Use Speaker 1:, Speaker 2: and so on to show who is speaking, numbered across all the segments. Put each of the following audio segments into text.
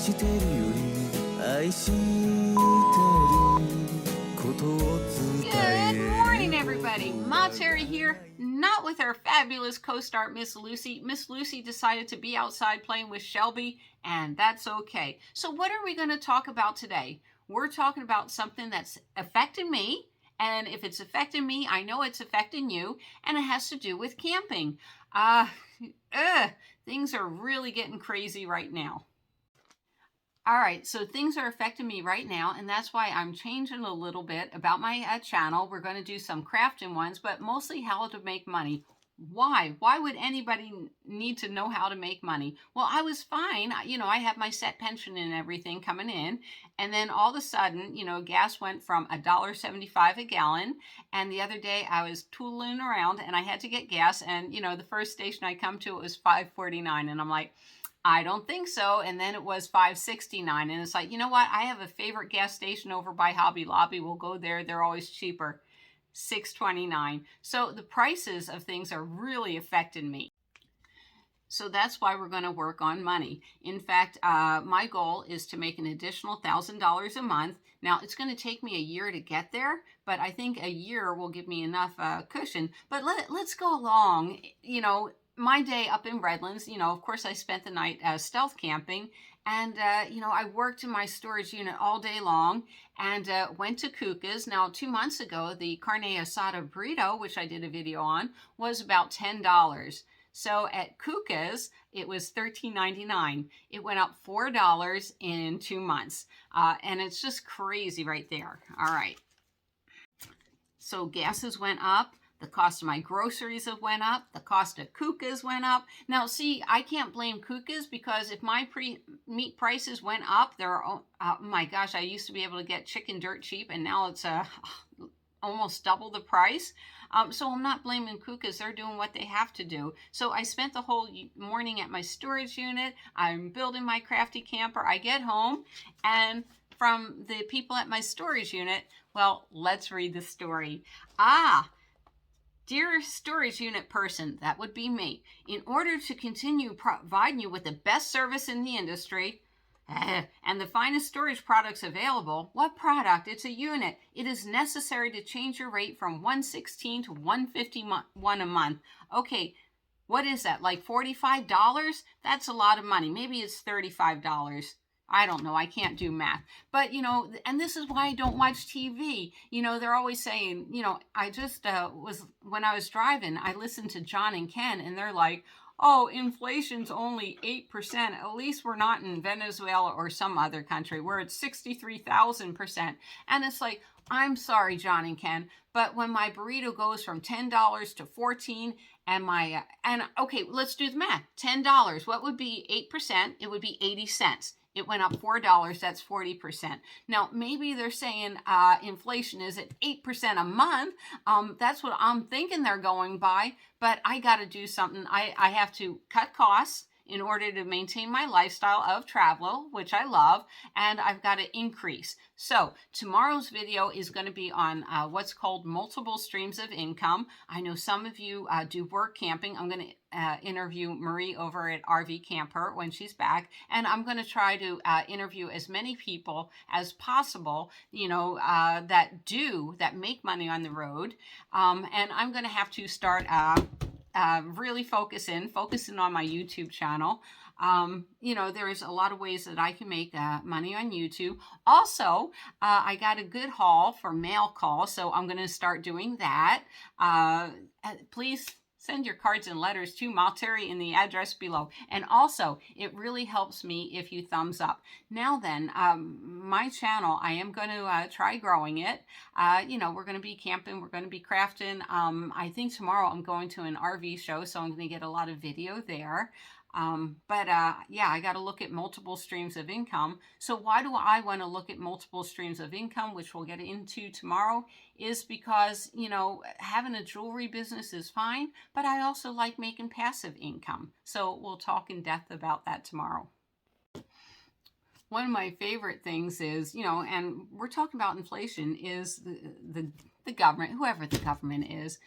Speaker 1: してるより愛してることを伝え
Speaker 2: Good morning, everybody. Ma Terry here, not with our fabulous co-star, Miss Lucy. Miss Lucy decided to be outside playing with Shelby, and that's okay. So what are we going to talk about today? We're talking about something that's affecting me, and if it's affecting me, I know it's affecting you, and it has to do with camping. Things are really getting crazy right now. All right, so things are affecting me right now, and that's why I'm changing a little bit about my channel. We're going to do some crafting ones, but mostly how to make money. Why? Why would anybody need to know how to make money? Well, I was fine. You know, I have my set pension and everything coming in, and then all of a sudden, you know, gas went from $1.75 a gallon, and the other day I was tooling around and I had to get gas, and, you know, the first station I come to, it was $5.49, and I'm like, I don't think so. And then it was $5.69. And it's like, you know what? I have a favorite gas station over by Hobby Lobby. We'll go there. They're always cheaper. $6.29. So the prices of things are really affecting me. So that's why we're going to work on money. In fact, my goal is to make an additional $1,000 a month. Now, it's going to take me a year to get there, but I think a year will give me enough cushion. But let's go along, you know, my day up in Redlands, you know, of course, I spent the night stealth camping, and, you know, I worked in my storage unit all day long and went to Kuka's. Now, 2 months ago, the carne asada burrito, which I did a video on, was about $10. So at Kuka's, it was $13.99. It went up $4 in 2 months, and it's just crazy right there. All right. So gases went up. The cost of my groceries have went up. The cost of Kuka's went up. Now, see, I can't blame Kuka's because if my meat prices went up, oh my gosh, I used to be able to get chicken dirt cheap, and now it's almost double the price. So I'm not blaming Kuka's. They're doing what they have to do. So I spent the whole morning at my storage unit. I'm building my crafty camper. I get home, and from the people at my storage unit, well, let's read the story. Dear storage unit person, that would be me, in order to continue providing you with the best service in the industry and the finest storage products available, what product? It's a unit. It is necessary to change your rate from $116 to $151 a month. Okay, what is that, like $45? That's a lot of money. Maybe it's $35. I don't know. I can't do math. But, you know, and this is why I don't watch TV. You know, they're always saying, you know, I just when I was driving, I listened to John and Ken, and they're like, oh, inflation's only 8%. At least we're not in Venezuela or some other country where it's 63,000%. And it's like, I'm sorry, John and Ken, but when my burrito goes from $10 to $14 and okay, let's do the math. $10, what would be 8%? It would be 80 cents. It went up $4, that's 40%. Now, maybe they're saying inflation is at 8% a month. That's what I'm thinking they're going by, but I got to do something. I have to cut costs in order to maintain my lifestyle of travel, which I love, and I've got to increase. So tomorrow's video is going to be on what's called multiple streams of income. I know some of you do work camping. I'm going to interview Marie over at RV Camper when she's back, and I'm going to try to interview as many people as possible, you know, that make money on the road, and I'm going to have to start really focusing on my YouTube channel. You know, there's a lot of ways that I can make money on YouTube. Also, I got a good haul for mail call, so I'm going to start doing that. Please send your cards and letters to Malteri in the address below. And also, it really helps me if you thumbs up. Now then, my channel, I am going to try growing it. You know, we're going to be camping, we're going to be crafting. I think tomorrow I'm going to an RV show, so I'm going to get a lot of video there. Yeah, I got to look at multiple streams of income. So why do I want to look at multiple streams of income, which we'll get into tomorrow, is because, you know, having a jewelry business is fine, but I also like making passive income. So we'll talk in depth about that tomorrow. One of my favorite things is, you know, and we're talking about inflation, is the government, whoever the government is,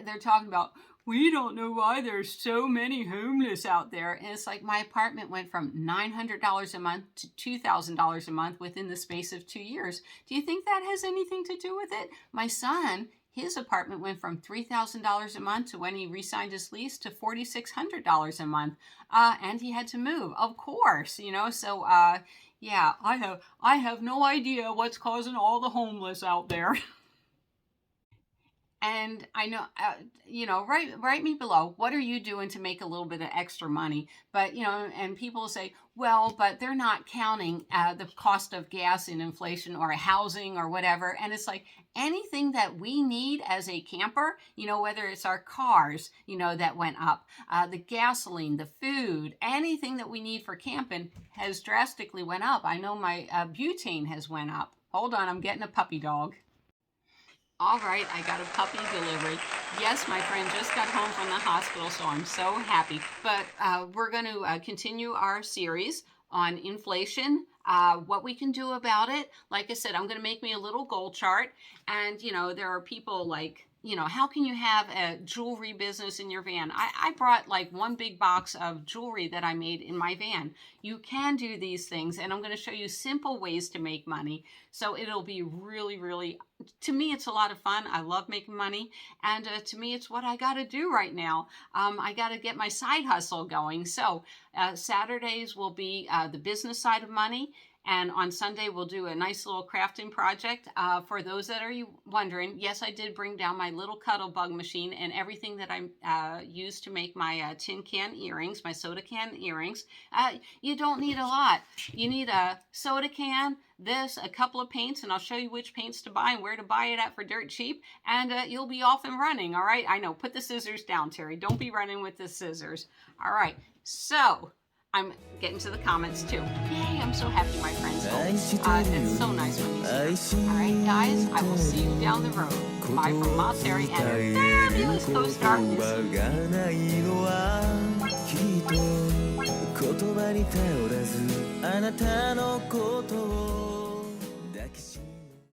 Speaker 2: they're talking about, we don't know why there's so many homeless out there. And it's like my apartment went from $900 a month to $2,000 a month within the space of 2 years. Do you think that has anything to do with it? My son, his apartment went from $3,000 a month to when he re-signed his lease to $4,600 a month. And he had to move, of course, so yeah, I have no idea what's causing all the homeless out there. And I know, write me below. What are you doing to make a little bit of extra money? But, and people say, well, but they're not counting the cost of gas and inflation or housing or whatever. And it's like anything that we need as a camper, whether it's our cars, that went up, the gasoline, the food, anything that we need for camping has drastically went up. I know my butane has went up. Hold on, I'm getting a puppy dog. All right, I got a puppy delivery. Yes, my friend just got home from the hospital, so I'm so happy. But we're going to continue our series on inflation, what we can do about it. Like I said, I'm going to make me a little goal chart. And, there are people like, how can you have a jewelry business in your van? I brought like one big box of jewelry that I made in my van. You can do these things, and I'm going to show you simple ways to make money. So it'll be really, really, to me, it's a lot of fun. I love making money. And to me, it's what I got to do right now. I got to get my side hustle going. So Saturdays will be the business side of money. And on Sunday, we'll do a nice little crafting project. For those that are wondering, yes, I did bring down my little cuddle bug machine and everything that I used to make my tin can earrings, my soda can earrings. You don't need a lot. You need a soda can, a couple of paints, and I'll show you which paints to buy and where to buy it at for dirt cheap, and you'll be off and running, all right? I know, put the scissors down, Terry. Don't be running with the scissors. All right, so I'm getting to the comments too. Yay, I'm so happy my friends home. It's so nice when you see them. All right, guys, I will see you down the road. Bye from Ma Terry and her fabulous co-star, Missy.
Speaker 1: 言葉に頼らずあなたのことを